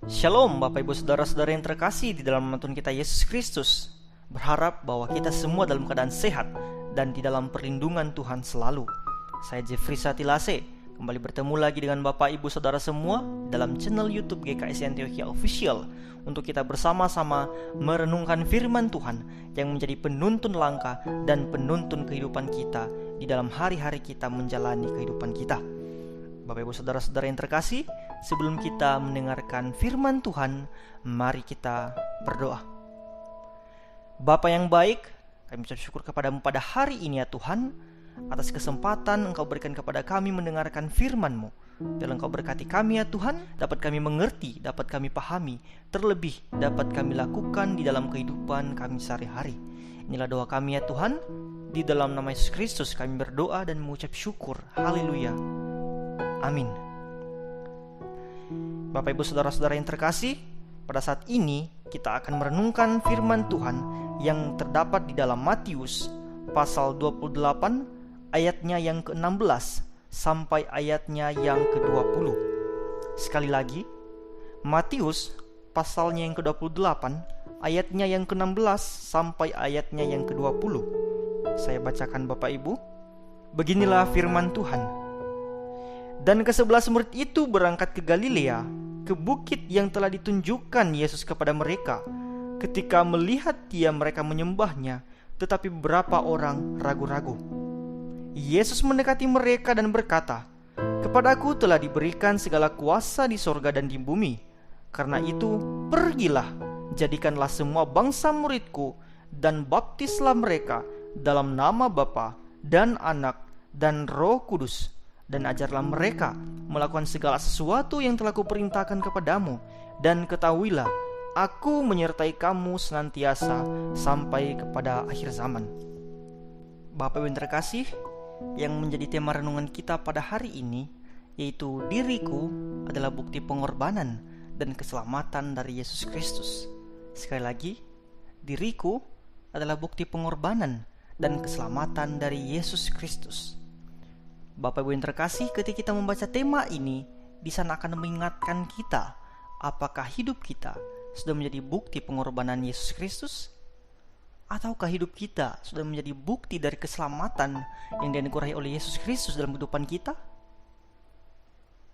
Shalom Bapak Ibu Saudara-saudara yang terkasih di dalam nama Tuhan kita Yesus Kristus. Berharap bahwa kita semua dalam keadaan sehat dan di dalam perlindungan Tuhan selalu. Saya Jeffrey Satilase, kembali bertemu lagi dengan Bapak Ibu Saudara semua dalam channel YouTube GKSI Antioquia Official, untuk kita bersama-sama merenungkan firman Tuhan yang menjadi penuntun langkah dan penuntun kehidupan kita di dalam hari-hari kita menjalani kehidupan kita. Bapak Ibu Saudara-saudara yang terkasih, sebelum kita mendengarkan firman Tuhan, mari kita berdoa. Bapa yang baik, kami ucap syukur kepadamu pada hari ini ya Tuhan, atas kesempatan Engkau berikan kepada kami mendengarkan firman-Mu. Biarlah Engkau berkati kami ya Tuhan, dapat kami mengerti, dapat kami pahami, terlebih dapat kami lakukan di dalam kehidupan kami sehari-hari. Inilah doa kami ya Tuhan, di dalam nama Yesus Kristus kami berdoa dan mengucap syukur. Haleluya. Amin. Bapak Ibu Saudara-saudara yang terkasih, pada saat ini kita akan merenungkan firman Tuhan yang terdapat di dalam Matius pasal 28 ayatnya yang ke-16 sampai ayatnya yang ke-20. Sekali lagi, Matius pasalnya yang ke-28 ayatnya yang ke-16 sampai ayatnya yang ke-20. Saya bacakan Bapak Ibu. Beginilah firman Tuhan. Dan ke-11 murid itu berangkat ke Galilea, ke bukit yang telah ditunjukkan Yesus kepada mereka. Ketika melihat dia, mereka menyembahnya, tetapi beberapa orang ragu-ragu. Yesus mendekati mereka dan berkata, "Kepadaku telah diberikan segala kuasa di sorga dan di bumi. Karena itu, pergilah, jadikanlah semua bangsa muridku, dan baptislah mereka dalam nama Bapa dan Anak dan Roh Kudus. Dan ajarlah mereka melakukan segala sesuatu yang telah kuperintahkan kepadamu. Dan ketahuilah, aku menyertai kamu senantiasa sampai kepada akhir zaman." Bapak Ibu yang terkasih, yang menjadi tema renungan kita pada hari ini, yaitu diriku adalah bukti pengorbanan dan keselamatan dari Yesus Kristus. Sekali lagi, diriku adalah bukti pengorbanan dan keselamatan dari Yesus Kristus. Bapak Ibu yang terkasih, ketika kita membaca tema ini, di sana akan mengingatkan kita apakah hidup kita sudah menjadi bukti pengorbanan Yesus Kristus, ataukah hidup kita sudah menjadi bukti dari keselamatan yang dianugerahi oleh Yesus Kristus dalam kehidupan kita.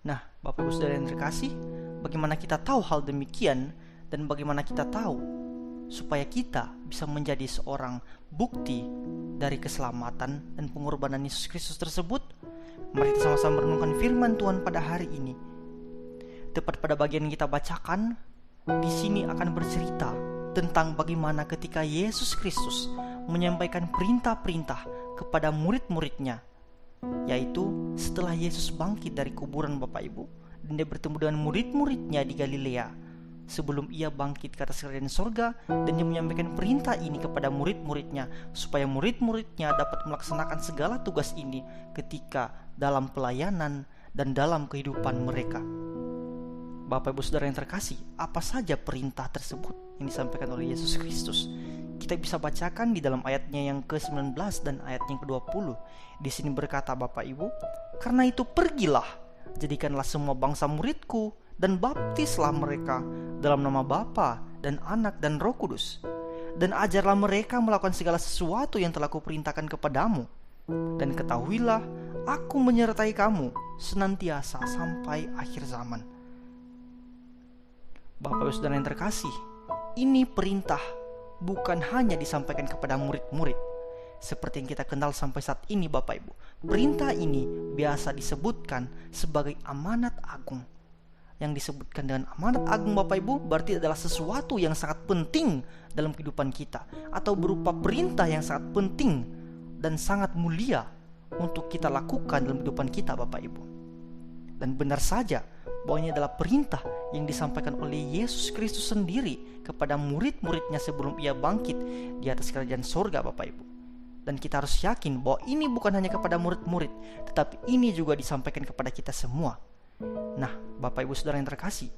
Nah, Bapak Ibu Saudara yang terkasih, bagaimana kita tahu hal demikian, dan bagaimana kita tahu supaya kita bisa menjadi seorang bukti dari keselamatan dan pengorbanan Yesus Kristus tersebut? Mari kita sama-sama merenungkan firman Tuhan pada hari ini. Tepat pada bagian yang kita bacakan, di sini akan bercerita tentang bagaimana ketika Yesus Kristus menyampaikan perintah-perintah kepada murid-muridnya, yaitu setelah Yesus bangkit dari kuburan Bapak Ibu, dan dia bertemu dengan murid-muridnya di Galilea. Sebelum ia bangkit ke atas kerajaan sorga, dan dia menyampaikan perintah ini kepada murid-muridnya, supaya murid-muridnya dapat melaksanakan segala tugas ini ketika dalam pelayanan dan dalam kehidupan mereka. Bapak Ibu Saudara yang terkasih, apa saja perintah tersebut yang disampaikan oleh Yesus Kristus? Kita bisa bacakan di dalam ayatnya yang ke-19 dan ayatnya yang ke-20. Di sini berkata Bapak Ibu, "Karena itu pergilah, jadikanlah semua bangsa muridku, dan baptislah mereka dalam nama Bapa dan Anak dan Roh Kudus. Dan ajarlah mereka melakukan segala sesuatu yang telah kuperintahkan kepadamu. Dan ketahuilah, aku menyertai kamu senantiasa sampai akhir zaman." Bapak Ibu Saudara yang terkasih, ini perintah bukan hanya disampaikan kepada murid-murid seperti yang kita kenal sampai saat ini Bapak Ibu. Perintah ini biasa disebutkan sebagai amanat agung. Yang disebutkan dengan amanat agung Bapak Ibu berarti adalah sesuatu yang sangat penting dalam kehidupan kita, atau berupa perintah yang sangat penting dan sangat mulia untuk kita lakukan dalam kehidupan kita Bapak Ibu. Dan benar saja bahwa ini adalah perintah yang disampaikan oleh Yesus Kristus sendiri kepada murid-muridnya sebelum ia bangkit di atas kerajaan sorga Bapak Ibu. Dan kita harus yakin bahwa ini bukan hanya kepada murid-murid, tetapi ini juga disampaikan kepada kita semua. Nah, Bapak Ibu Saudara yang terkasih,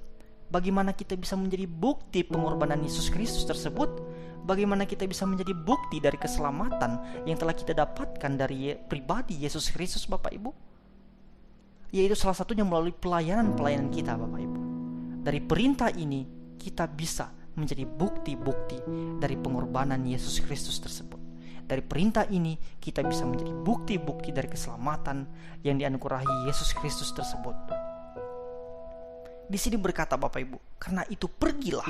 bagaimana kita bisa menjadi bukti pengorbanan Yesus Kristus tersebut? Bagaimana kita bisa menjadi bukti dari keselamatan yang telah kita dapatkan dari pribadi Yesus Kristus Bapak Ibu? Yaitu salah satunya melalui pelayanan kita Bapak Ibu. Dari perintah ini kita bisa menjadi bukti-bukti dari pengorbanan Yesus Kristus tersebut. Dari perintah ini kita bisa menjadi bukti-bukti dari keselamatan yang dianugerahi Yesus Kristus tersebut. Di sini berkata Bapak Ibu, karena itu pergilah,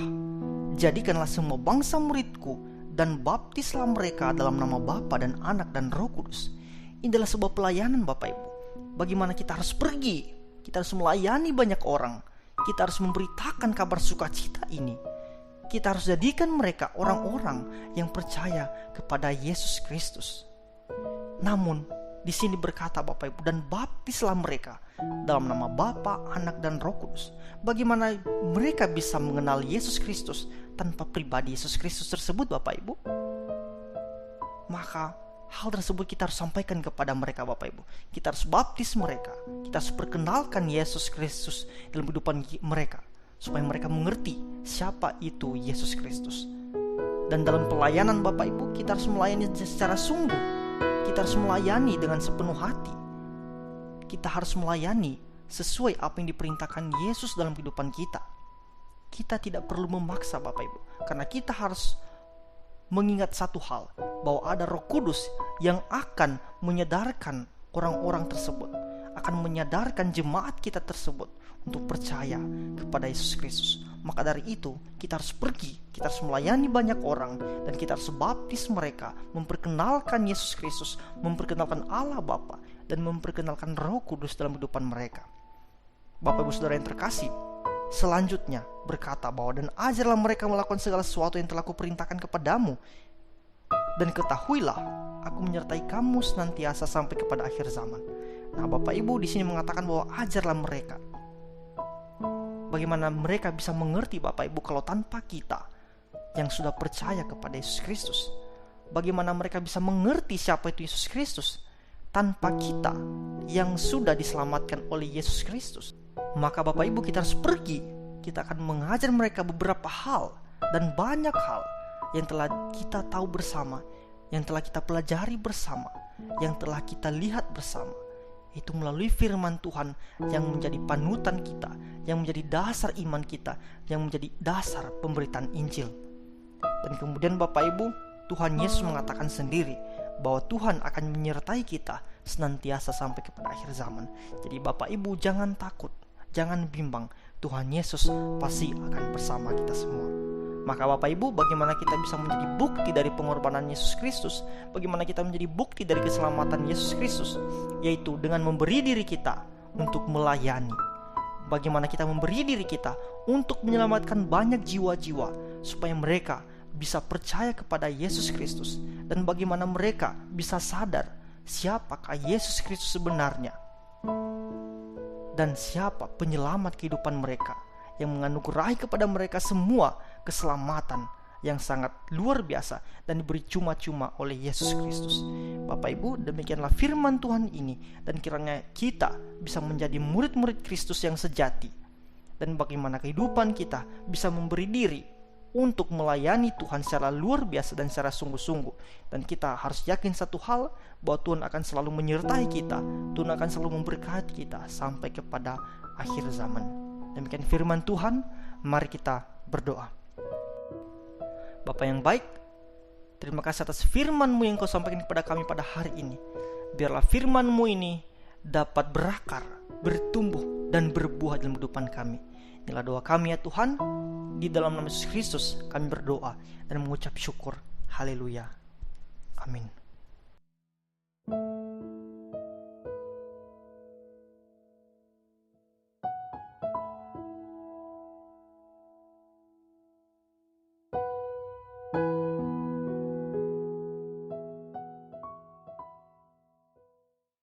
jadikanlah semua bangsa muridku dan baptislah mereka dalam nama Bapa dan Anak dan Roh Kudus. Ini adalah sebuah pelayanan Bapak Ibu. Bagaimana kita harus pergi, kita harus melayani banyak orang, kita harus memberitakan kabar sukacita ini. Kita harus jadikan mereka orang-orang yang percaya kepada Yesus Kristus. Namun di sini berkata Bapak Ibu, dan baptislah mereka dalam nama Bapa, Anak dan Roh Kudus. Bagaimana mereka bisa mengenal Yesus Kristus tanpa pribadi Yesus Kristus tersebut Bapak Ibu? Maka hal tersebut kita harus sampaikan kepada mereka Bapak Ibu. Kita harus baptis mereka, kita harus perkenalkan Yesus Kristus dalam kehidupan mereka, supaya mereka mengerti siapa itu Yesus Kristus. Dan dalam pelayanan Bapak Ibu, kita harus melayani secara sungguh. Kita harus melayani dengan sepenuh hati. Kita harus melayani sesuai apa yang diperintahkan Yesus dalam kehidupan kita. Kita tidak perlu memaksa Bapak Ibu, karena kita harus mengingat satu hal, bahwa ada Roh Kudus yang akan menyadarkan orang-orang tersebut, akan menyadarkan jemaat kita tersebut untuk percaya kepada Yesus Kristus. Maka dari itu kita harus pergi, kita harus melayani banyak orang, dan kita harus baptis mereka, memperkenalkan Yesus Kristus, memperkenalkan Allah Bapa, dan memperkenalkan Roh Kudus dalam kehidupan mereka. Bapak Ibu Saudara yang terkasih, selanjutnya berkata bahwa dan ajarlah mereka melakukan segala sesuatu yang telah kuperintahkan kepadamu, dan ketahuilah aku menyertai kamu senantiasa sampai kepada akhir zaman. Nah, Bapak Ibu di sini mengatakan bahwa ajarlah mereka. Bagaimana mereka bisa mengerti Bapak Ibu kalau tanpa kita yang sudah percaya kepada Yesus Kristus? Bagaimana mereka bisa mengerti siapa itu Yesus Kristus tanpa kita yang sudah diselamatkan oleh Yesus Kristus? Maka Bapak Ibu kita harus pergi. Kita akan mengajar mereka beberapa hal dan banyak hal yang telah kita tahu bersama, yang telah kita pelajari bersama, yang telah kita lihat bersama. Itu melalui firman Tuhan yang menjadi panutan kita, yang menjadi dasar iman kita, yang menjadi dasar pemberitaan Injil. Dan kemudian Bapak Ibu, Tuhan Yesus mengatakan sendiri bahwa Tuhan akan menyertai kita senantiasa sampai kepada akhir zaman. Jadi Bapak Ibu jangan takut, jangan bimbang, Tuhan Yesus pasti akan bersama kita semua. Maka Bapak Ibu, bagaimana kita bisa menjadi bukti dari pengorbanan Yesus Kristus? Bagaimana kita menjadi bukti dari keselamatan Yesus Kristus? Yaitu dengan memberi diri kita untuk melayani. Bagaimana kita memberi diri kita untuk menyelamatkan banyak jiwa-jiwa supaya mereka bisa percaya kepada Yesus Kristus. Dan bagaimana mereka bisa sadar siapakah Yesus Kristus sebenarnya, dan siapa penyelamat kehidupan mereka, yang menganugerahi kepada mereka semua keselamatan yang sangat luar biasa dan diberi cuma-cuma oleh Yesus Kristus. Bapak Ibu, demikianlah firman Tuhan ini, dan kiranya kita bisa menjadi murid-murid Kristus yang sejati, dan bagaimana kehidupan kita bisa memberi diri untuk melayani Tuhan secara luar biasa dan secara sungguh-sungguh. Dan kita harus yakin satu hal, bahwa Tuhan akan selalu menyertai kita, Tuhan akan selalu memberkati kita sampai kepada akhir zaman. Demikian firman Tuhan, mari kita berdoa. Bapa yang baik, terima kasih atas firman-Mu yang Kau sampaikan kepada kami pada hari ini. Biarlah firman-Mu ini dapat berakar, bertumbuh, dan berbuah dalam kehidupan kami. Inilah doa kami ya Tuhan. Di dalam nama Yesus Kristus kami berdoa dan mengucap syukur. Haleluya. Amin.